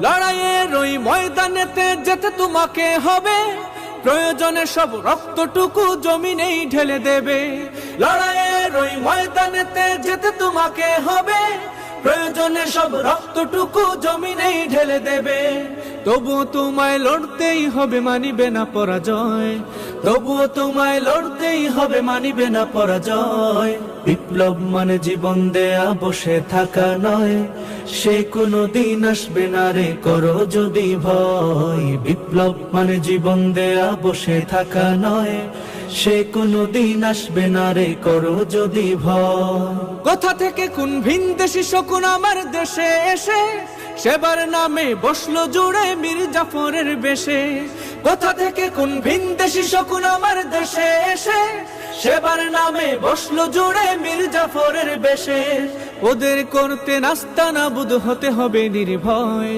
লড়াইয়ের ওই ময়দানেতে যেতে তোমাকে হবে, প্রয়োজনে সব রক্তটুকু জমিনেই ঢেলে দেবে। লড়াইয়ের ওই ময়দানেতে যেতে তোমাকে হবে, প্রয়োজনে সব রক্তটুকু জমিনেই ঢেলে দেবে। তবুও তোমায় লড়তেই হবে, মানিবে না পরাজয়। তবুও তোমায় লড়তেই হবে, মানিবে না পরাজয়। বিপ্লব মানে জীবন দেয়া বসে থাকা নয়, সে কোনো দিন আসবে না রে করো যদি ভয়। বিপ্লব মানে জীবন দেয়া বসে থাকা নয়, সে কোনো দিন আসবে না রে করো যদি ভয়। কোথা থেকে কোন ভিনদেশী শকুন আমার দেশে এসে সেবার নামে বসলো জুড়ে মীর জাফরের বেশে। কোথা থেকে কোন ভিনদেশী শকুন আমার দেশে এসে সেবার নামে বসলো জুড়ে মীর জাফরের বেশে। ওদের করতে নাস্তানাবুদ হতে হবে নির্ভয়।